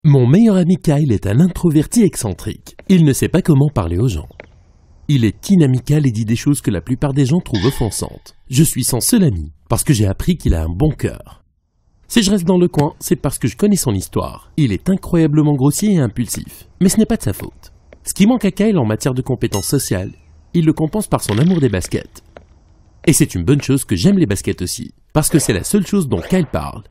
Mon meilleur ami Kyle est un introverti excentrique. Il ne sait pas comment parler aux gens. Il est inamical et dit des choses que la plupart des gens trouvent offensantes. Je suis son seul ami, parce que j'ai appris qu'il a un bon cœur. Si je reste dans le coin, c'est parce que je connais son histoire. Il est incroyablement grossier et impulsif, mais ce n'est pas de sa faute. Ce qui manque à Kyle en matière de compétences sociales, il le compense par son amour des baskets. Et c'est une bonne chose que j'aime les baskets aussi, parce que c'est la seule chose dont Kyle parle.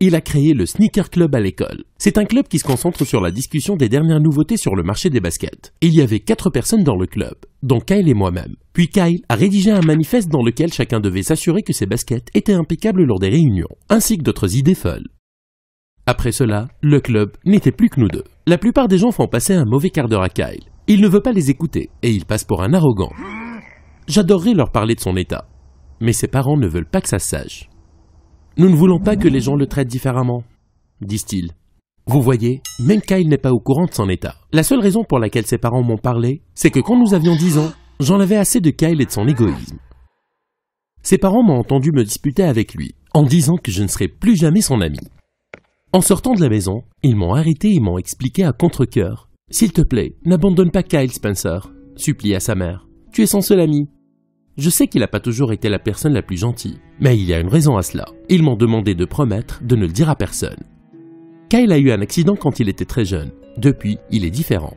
Il a créé le Sneaker Club à l'école. C'est un club qui se concentre sur la discussion des dernières nouveautés sur le marché des baskets. Il y avait 4 personnes dans le club, dont Kyle et moi-même. Puis Kyle a rédigé un manifeste dans lequel chacun devait s'assurer que ses baskets étaient impeccables lors des réunions, ainsi que d'autres idées folles. Après cela, le club n'était plus que nous deux. La plupart des gens font passer un mauvais quart d'heure à Kyle. Il ne veut pas les écouter, et il passe pour un arrogant. J'adorerais leur parler de son état, mais ses parents ne veulent pas que ça se sache. Nous ne voulons pas que les gens le traitent différemment, disent-ils. Vous voyez, même Kyle n'est pas au courant de son état. La seule raison pour laquelle ses parents m'ont parlé, c'est que quand nous avions 10 ans, j'en avais assez de Kyle et de son égoïsme. Ses parents m'ont entendu me disputer avec lui, en disant que je ne serais plus jamais son ami. En sortant de la maison, ils m'ont arrêté et m'ont expliqué à contre-cœur. « S'il te plaît, n'abandonne pas Kyle, Spencer », supplia sa mère. « Tu es son seul ami. » Je sais qu'il n'a pas toujours été la personne la plus gentille, mais il y a une raison à cela. Ils m'ont demandé de promettre de ne le dire à personne. Kyle a eu un accident quand il était très jeune. Depuis, il est différent.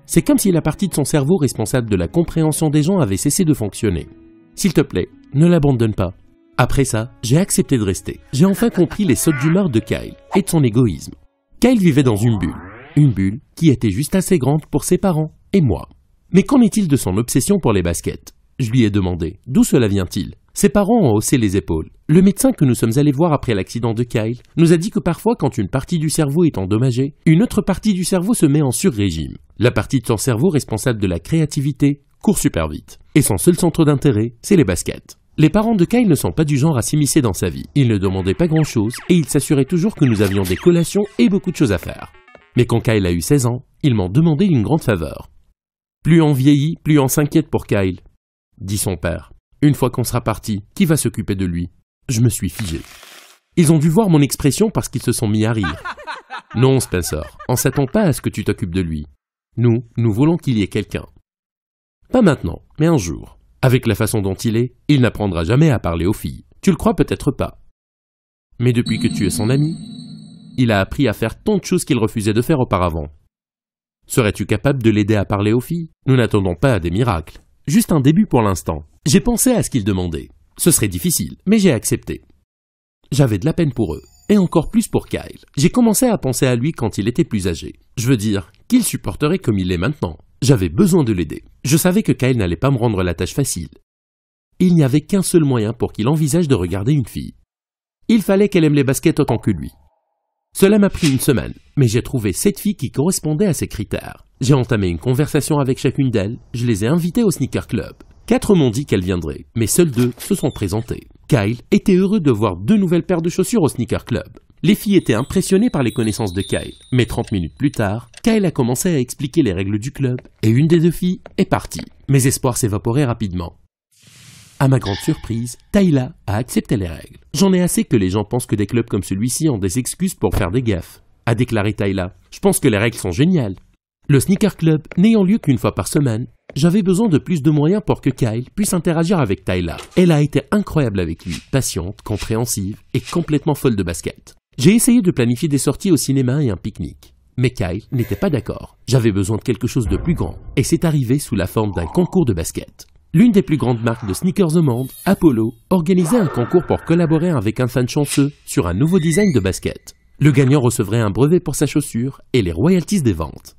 C'est comme si la partie de son cerveau responsable de la compréhension des gens avait cessé de fonctionner. S'il te plaît, ne l'abandonne pas. Après ça, j'ai accepté de rester. J'ai enfin compris les sautes d'humeur de Kyle et de son égoïsme. Kyle vivait dans une bulle qui était juste assez grande pour ses parents et moi. Mais qu'en est-il de son obsession pour les baskets ? Je lui ai demandé, d'où cela vient-il? Ses parents ont haussé les épaules. Le médecin que nous sommes allés voir après l'accident de Kyle nous a dit que parfois quand une partie du cerveau est endommagée, une autre partie du cerveau se met en sur-régime. La partie de son cerveau responsable de la créativité court super vite. Et son seul centre d'intérêt, c'est les baskets. Les parents de Kyle ne sont pas du genre à s'immiscer dans sa vie. Ils ne demandaient pas grand-chose et ils s'assuraient toujours que nous avions des collations et beaucoup de choses à faire. Mais quand Kyle a eu 16 ans, ils m'ont demandé une grande faveur. Plus on vieillit, plus on s'inquiète pour Kyle, dit son père. Une fois qu'on sera parti, qui va s'occuper de lui? Je me suis figé. Ils ont dû voir mon expression parce qu'ils se sont mis à rire. Non, Spencer, on s'attend pas à ce que tu t'occupes de lui. Nous voulons qu'il y ait quelqu'un. Pas maintenant, mais un jour. Avec la façon dont il n'apprendra jamais à parler aux filles. Tu le crois peut-être pas. Mais depuis que tu es son ami, il a appris à faire tant de choses qu'il refusait de faire auparavant. Serais-tu capable de l'aider à parler aux filles? Nous n'attendons pas à des miracles. Juste un début pour l'instant. J'ai pensé à ce qu'ils demandaient. Ce serait difficile, mais j'ai accepté. J'avais de la peine pour eux, et encore plus pour Kyle. J'ai commencé à penser à lui quand il était plus âgé. Je veux dire, qu'il supporterait comme il est maintenant. J'avais besoin de l'aider. Je savais que Kyle n'allait pas me rendre la tâche facile. Il n'y avait qu'un seul moyen pour qu'il envisage de regarder une fille. Il fallait qu'elle aime les baskets autant que lui. Cela m'a pris une semaine, mais j'ai trouvé 7 filles qui correspondaient à ces critères. J'ai entamé une conversation avec chacune d'elles, je les ai invitées au Sneaker Club. 4 m'ont dit qu'elles viendraient, mais seules 2 se sont présentées. Kyle était heureux de voir 2 nouvelles paires de chaussures au Sneaker Club. Les filles étaient impressionnées par les connaissances de Kyle, mais 30 minutes plus tard, Kyle a commencé à expliquer les règles du club, et une des 2 filles est partie. Mes espoirs s'évaporaient rapidement. À ma grande surprise, Tyla a accepté les règles. J'en ai assez que les gens pensent que des clubs comme celui-ci ont des excuses pour faire des gaffes, a déclaré Tyla. Je pense que les règles sont géniales. Le Sneaker Club n'ayant lieu qu'une fois par semaine, j'avais besoin de plus de moyens pour que Kyle puisse interagir avec Tyla. Elle a été incroyable avec lui, patiente, compréhensive et complètement folle de basket. J'ai essayé de planifier des sorties au cinéma et un pique-nique. Mais Kyle n'était pas d'accord. J'avais besoin de quelque chose de plus grand, et c'est arrivé sous la forme d'un concours de basket. L'une des plus grandes marques de sneakers au monde, Apollo, organisait un concours pour collaborer avec un fan chanceux sur un nouveau design de basket. Le gagnant recevrait un brevet pour sa chaussure et les royalties des ventes.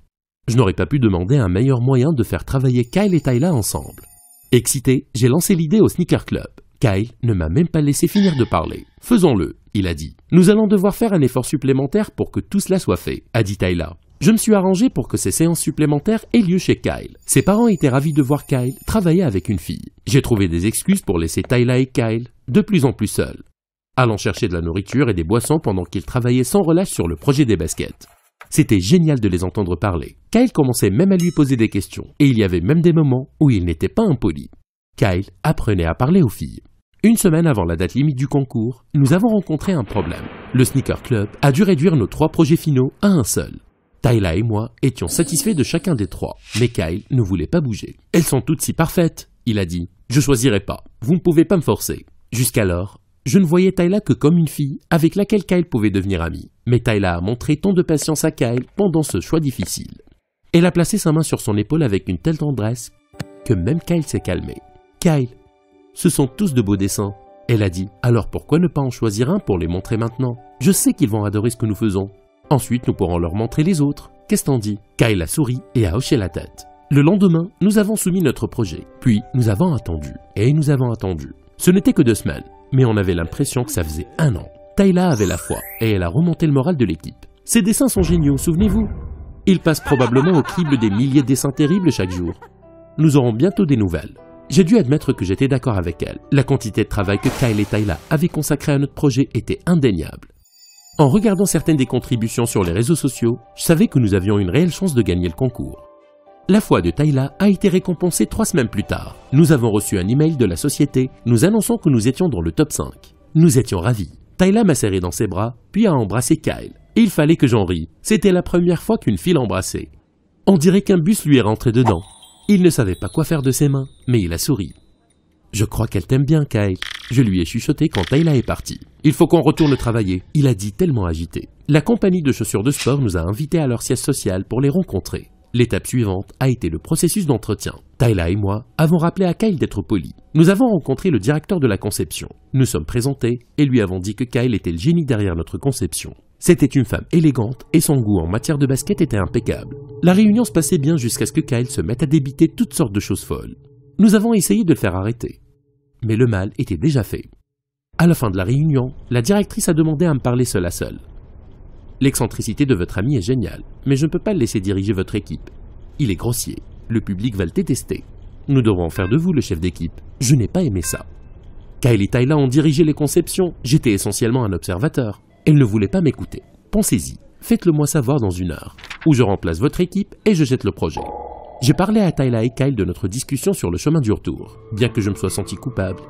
Je n'aurais pas pu demander un meilleur moyen de faire travailler Kyle et Tyla ensemble. Excité, j'ai lancé l'idée au Sneaker Club. Kyle ne m'a même pas laissé finir de parler. « Faisons-le », il a dit. « Nous allons devoir faire un effort supplémentaire pour que tout cela soit fait », a dit Tyla. Je me suis arrangé pour que ces séances supplémentaires aient lieu chez Kyle. Ses parents étaient ravis de voir Kyle travailler avec une fille. J'ai trouvé des excuses pour laisser Tyla et Kyle de plus en plus seuls, allant chercher de la nourriture et des boissons pendant qu'ils travaillaient sans relâche sur le projet des baskets. C'était génial de les entendre parler. Kyle commençait même à lui poser des questions, et il y avait même des moments où il n'était pas impoli. Kyle apprenait à parler aux filles. Une semaine avant la date limite du concours, nous avons rencontré un problème. Le Sneaker Club a dû réduire nos 3 projets finaux à un seul. Tyla et moi étions satisfaits de chacun des 3, mais Kyle ne voulait pas bouger. « Elles sont toutes si parfaites », il a dit. « Je choisirai pas, vous ne pouvez pas me forcer. » Jusqu'alors, je ne voyais Tyla que comme une fille avec laquelle Kyle pouvait devenir ami. Mais Tyla a montré tant de patience à Kyle pendant ce choix difficile. Elle a placé sa main sur son épaule avec une telle tendresse que même Kyle s'est calmé. « Kyle, ce sont tous de beaux dessins. » Elle a dit. « Alors pourquoi ne pas en choisir un pour les montrer maintenant? Je sais qu'ils vont adorer ce que nous faisons. Ensuite, nous pourrons leur montrer les autres. Qu'est-ce t'en dis ?» Kyle a souri et a hoché la tête. Le lendemain, nous avons soumis notre projet. Puis, nous avons attendu. Et nous avons attendu. Ce n'était que 2 semaines, mais on avait l'impression que ça faisait 1 an. Tyla avait la foi et elle a remonté le moral de l'équipe. Ces dessins sont géniaux, souvenez-vous. Ils passent probablement au crible des milliers de dessins terribles chaque jour. Nous aurons bientôt des nouvelles. J'ai dû admettre que j'étais d'accord avec elle. La quantité de travail que Kyle et Tyla avaient consacré à notre projet était indéniable. En regardant certaines des contributions sur les réseaux sociaux, je savais que nous avions une réelle chance de gagner le concours. La foi de Tyla a été récompensée 3 semaines plus tard. Nous avons reçu un email de la société nous annonçant que nous étions dans le top 5. Nous étions ravis. Tyla m'a serré dans ses bras, puis a embrassé Kyle. Et il fallait que j'en rie. C'était la première fois qu'une fille l'embrassait. On dirait qu'un bus lui est rentré dedans. Il ne savait pas quoi faire de ses mains, mais il a souri. « Je crois qu'elle t'aime bien, Kyle. » Je lui ai chuchoté quand Tyla est partie. « Il faut qu'on retourne travailler. » Il a dit tellement agité. La compagnie de chaussures de sport nous a invités à leur siège social pour les rencontrer. L'étape suivante a été le processus d'entretien. Tyla et moi avons rappelé à Kyle d'être poli. Nous avons rencontré le directeur de la conception. Nous sommes présentés et lui avons dit que Kyle était le génie derrière notre conception. C'était une femme élégante et son goût en matière de basket était impeccable. La réunion se passait bien jusqu'à ce que Kyle se mette à débiter toutes sortes de choses folles. Nous avons essayé de le faire arrêter. Mais le mal était déjà fait. À la fin de la réunion, la directrice a demandé à me parler seul à seul. « L'excentricité de votre ami est géniale, mais je ne peux pas le laisser diriger votre équipe. Il est grossier. Le public va le détester. Nous devrons en faire de vous le chef d'équipe. Je n'ai pas aimé ça. » Kyle et Tyla ont dirigé les conceptions. J'étais essentiellement un observateur. Elle ne voulait pas m'écouter. Pensez-y. Faites-le moi savoir dans 1 heure. Ou je remplace votre équipe et je jette le projet. J'ai parlé à Tyla et Kyle de notre discussion sur le chemin du retour. Bien que je me sois senti coupable,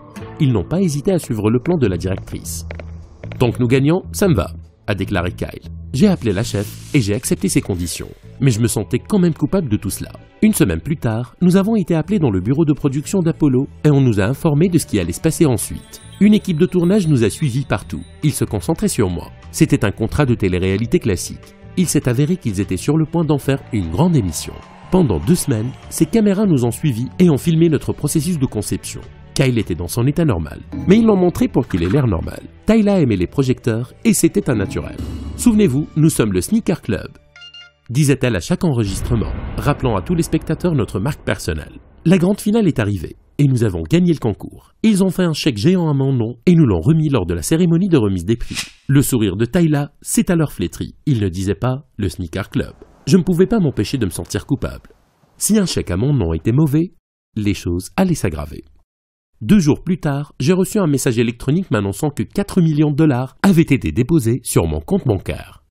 ils n'ont pas hésité à suivre le plan de la directrice. « Tant que nous gagnons, ça me va », a déclaré Kyle. J'ai appelé la chef et j'ai accepté ses conditions. Mais je me sentais quand même coupable de tout cela. 1 semaine plus tard, nous avons été appelés dans le bureau de production d'Apollo et on nous a informé de ce qui allait se passer ensuite. Une équipe de tournage nous a suivis partout. Ils se concentraient sur moi. C'était un contrat de télé-réalité classique. Il s'est avéré qu'ils étaient sur le point d'en faire une grande émission. Pendant 2 semaines, ces caméras nous ont suivis et ont filmé notre processus de conception. Kyle était dans son état normal, mais ils l'ont montré pour qu'il ait l'air normal. Tyla aimait les projecteurs et c'était un naturel. Souvenez-vous, nous sommes le Sneaker Club, disait-elle à chaque enregistrement, rappelant à tous les spectateurs notre marque personnelle. La grande finale est arrivée et nous avons gagné le concours. Ils ont fait un chèque géant à mon nom et nous l'ont remis lors de la cérémonie de remise des prix. Le sourire de Tyla s'est alors flétri. Il ne disait pas « le Sneaker Club ». Je ne pouvais pas m'empêcher de me sentir coupable. Si un chèque à mon nom était mauvais, les choses allaient s'aggraver. 2 jours plus tard, j'ai reçu un message électronique m'annonçant que 4 millions de dollars avaient été déposés sur mon compte bancaire.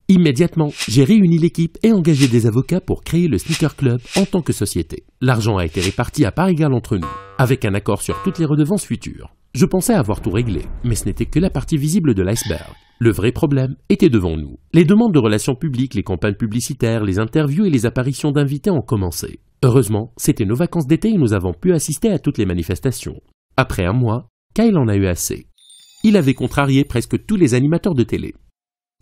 Immédiatement, j'ai réuni l'équipe et engagé des avocats pour créer le Sneaker Club en tant que société. L'argent a été réparti à part égale entre nous, avec un accord sur toutes les redevances futures. Je pensais avoir tout réglé, mais ce n'était que la partie visible de l'iceberg. Le vrai problème était devant nous. Les demandes de relations publiques, les campagnes publicitaires, les interviews et les apparitions d'invités ont commencé. Heureusement, c'était nos vacances d'été et nous avons pu assister à toutes les manifestations. Après 1 mois, Kyle en a eu assez. Il avait contrarié presque tous les animateurs de télé.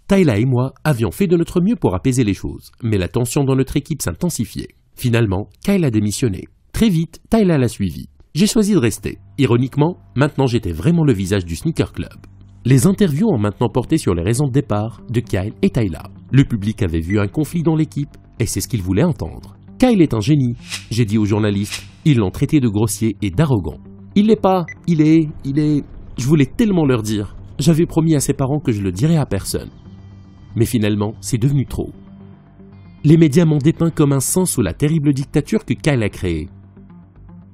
Tyla et moi avions fait de notre mieux pour apaiser les choses, mais la tension dans notre équipe s'intensifiait. Finalement, Kyle a démissionné. Très vite, Tyla l'a suivi. J'ai choisi de rester. Ironiquement, maintenant j'étais vraiment le visage du Sneaker Club. Les interviews ont maintenant porté sur les raisons de départ de Kyle et Tyla. Le public avait vu un conflit dans l'équipe et c'est ce qu'il voulait entendre. Kyle est un génie, j'ai dit aux journalistes. Ils l'ont traité de grossier et d'arrogant. Il l'est pas, il est... Je voulais tellement leur dire. J'avais promis à ses parents que je le dirais à personne. Mais finalement, c'est devenu trop. Les médias m'ont dépeint comme un saint sous la terrible dictature que Kyle a créée.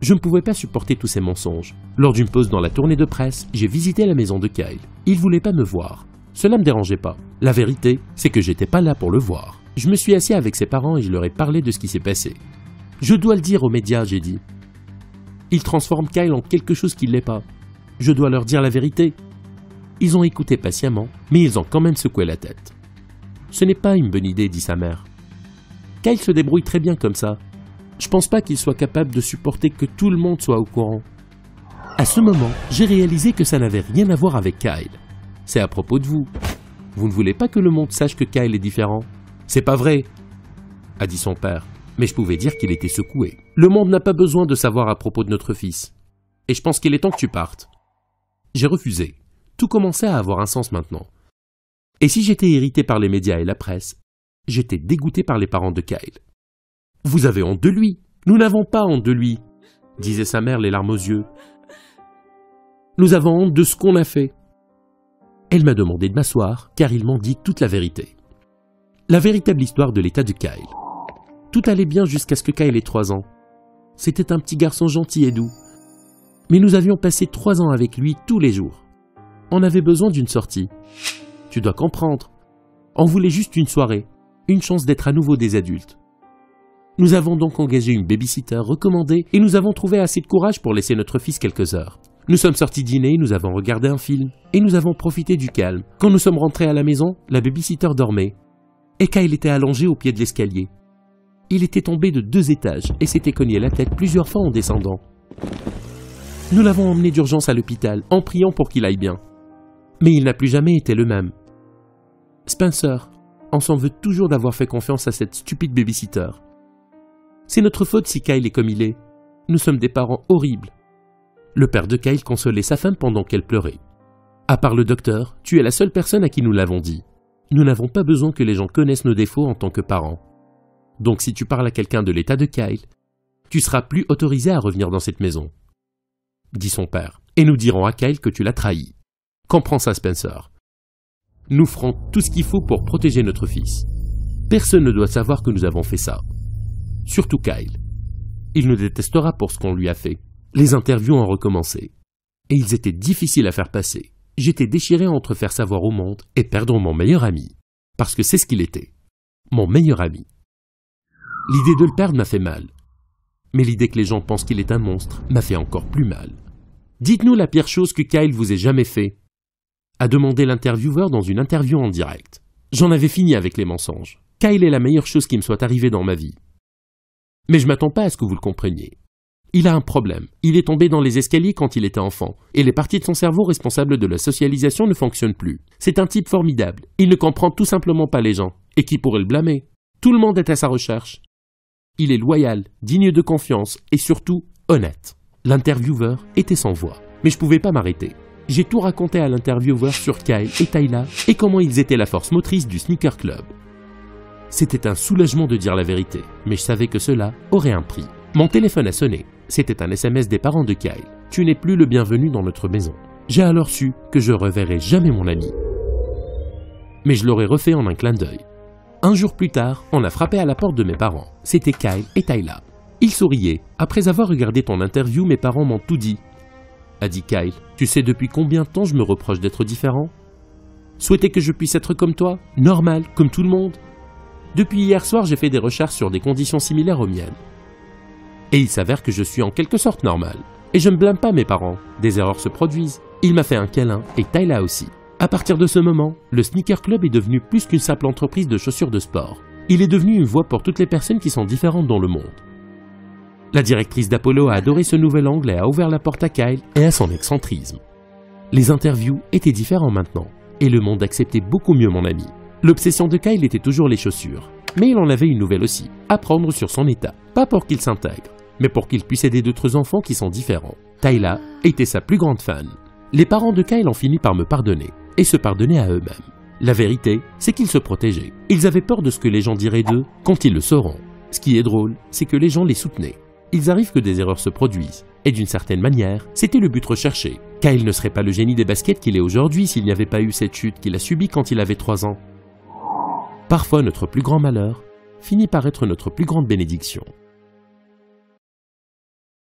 Je ne pouvais pas supporter tous ces mensonges. Lors d'une pause dans la tournée de presse, j'ai visité la maison de Kyle. Il ne voulait pas me voir. Cela ne me dérangeait pas. La vérité, c'est que j'étais pas là pour le voir. Je me suis assis avec ses parents et je leur ai parlé de ce qui s'est passé. Je dois le dire aux médias, j'ai dit. Ils transforment Kyle en quelque chose qui ne l'est pas. Je dois leur dire la vérité. » Ils ont écouté patiemment, mais ils ont quand même secoué la tête. « Ce n'est pas une bonne idée, » dit sa mère. « Kyle se débrouille très bien comme ça. Je pense pas qu'il soit capable de supporter que tout le monde soit au courant. » À ce moment, j'ai réalisé que ça n'avait rien à voir avec Kyle. C'est à propos de vous. Vous ne voulez pas que le monde sache que Kyle est différent? C'est pas vrai, a dit son père, mais je pouvais dire qu'il était secoué. Le monde n'a pas besoin de savoir à propos de notre fils. Et je pense qu'il est temps que tu partes. J'ai refusé. Tout commençait à avoir un sens maintenant. Et si j'étais irrité par les médias et la presse, j'étais dégoûté par les parents de Kyle. « Vous avez honte de lui. Nous n'avons pas honte de lui, » disait sa mère les larmes aux yeux. « Nous avons honte de ce qu'on a fait. » Elle m'a demandé de m'asseoir, car ils m'ont dit toute la vérité. La véritable histoire de l'état de Kyle. Tout allait bien jusqu'à ce que Kyle ait 3 ans. C'était un petit garçon gentil et doux. Mais nous avions passé 3 ans avec lui tous les jours. On avait besoin d'une sortie. Tu dois comprendre. On voulait juste une soirée, une chance d'être à nouveau des adultes. Nous avons donc engagé une babysitter recommandée et nous avons trouvé assez de courage pour laisser notre fils quelques heures. Nous sommes sortis dîner, nous avons regardé un film et nous avons profité du calme. Quand nous sommes rentrés à la maison, la babysitter dormait. Et Kyle était allongé au pied de l'escalier. Il était tombé de 2 étages et s'était cogné la tête plusieurs fois en descendant. Nous l'avons emmené d'urgence à l'hôpital en priant pour qu'il aille bien. Mais il n'a plus jamais été le même. Spencer, on s'en veut toujours d'avoir fait confiance à cette stupide babysitter. C'est notre faute si Kyle est comme il est. Nous sommes des parents horribles. Le père de Kyle consolait sa femme pendant qu'elle pleurait. À part le docteur, tu es la seule personne à qui nous l'avons dit. Nous n'avons pas besoin que les gens connaissent nos défauts en tant que parents. Donc si tu parles à quelqu'un de l'état de Kyle, tu seras plus autorisé à revenir dans cette maison, dit son père, et nous dirons à Kyle que tu l'as trahi. Comprends ça, Spencer. Nous ferons tout ce qu'il faut pour protéger notre fils. Personne ne doit savoir que nous avons fait ça. Surtout Kyle. Il nous détestera pour ce qu'on lui a fait. Les interviews ont recommencé. Et ils étaient difficiles à faire passer. J'étais déchiré entre faire savoir au monde et perdre mon meilleur ami. Parce que c'est ce qu'il était. Mon meilleur ami. L'idée de le perdre m'a fait mal. Mais l'idée que les gens pensent qu'il est un monstre m'a fait encore plus mal. Dites-nous la pire chose que Kyle vous ait jamais fait, a demandé l'intervieweur dans une interview en direct. J'en avais fini avec les mensonges. Kyle est la meilleure chose qui me soit arrivée dans ma vie. Mais je m'attends pas à ce que vous le compreniez. Il a un problème. Il est tombé dans les escaliers quand il était enfant, et les parties de son cerveau responsables de la socialisation ne fonctionnent plus. C'est un type formidable. Il ne comprend tout simplement pas les gens. Et qui pourrait le blâmer? Tout le monde est à sa recherche. Il est loyal, digne de confiance et surtout honnête. L'intervieweur était sans voix, mais je pouvais pas m'arrêter. J'ai tout raconté à l'intervieweur sur Kyle et Tyla et comment ils étaient la force motrice du Sneaker Club. C'était un soulagement de dire la vérité, mais je savais que cela aurait un prix. Mon téléphone a sonné. C'était un SMS des parents de Kyle. « Tu n'es plus le bienvenu dans notre maison. » J'ai alors su que je reverrai jamais mon ami. Mais je l'aurais refait en un clin d'œil. Un jour plus tard, on a frappé à la porte de mes parents. C'était Kyle et Tyla. Ils souriaient. « Après avoir regardé ton interview, mes parents m'ont tout dit. » a dit Kyle. « Tu sais depuis combien de temps je me reproche d'être différent? Souhaiter que je puisse être comme toi, normal, comme tout le monde. Depuis hier soir, j'ai fait des recherches sur des conditions similaires aux miennes. Et il s'avère que je suis en quelque sorte normal. Et je ne blâme pas mes parents. Des erreurs se produisent. Il m'a fait un câlin et Tyla aussi. À partir de ce moment, le Sneaker Club est devenu plus qu'une simple entreprise de chaussures de sport. Il est devenu une voie pour toutes les personnes qui sont différentes dans le monde. La directrice d'Apollo a adoré ce nouvel angle et a ouvert la porte à Kyle et à son excentrisme. Les interviews étaient différents maintenant, et le monde acceptait beaucoup mieux mon ami. L'obsession de Kyle était toujours les chaussures, mais il en avait une nouvelle aussi, apprendre sur son état. Pas pour qu'il s'intègre, mais pour qu'il puisse aider d'autres enfants qui sont différents. Tyla était sa plus grande fan. Les parents de Kyle ont fini par me pardonner, et se pardonner à eux-mêmes. La vérité, c'est qu'ils se protégeaient. Ils avaient peur de ce que les gens diraient d'eux quand ils le sauront. Ce qui est drôle, c'est que les gens les soutenaient. Il arrive que des erreurs se produisent, et d'une certaine manière, c'était le but recherché. Kyle ne serait pas le génie des baskets qu'il est aujourd'hui s'il n'y avait pas eu cette chute qu'il a subie quand il avait 3 ans. Parfois, notre plus grand malheur finit par être notre plus grande bénédiction.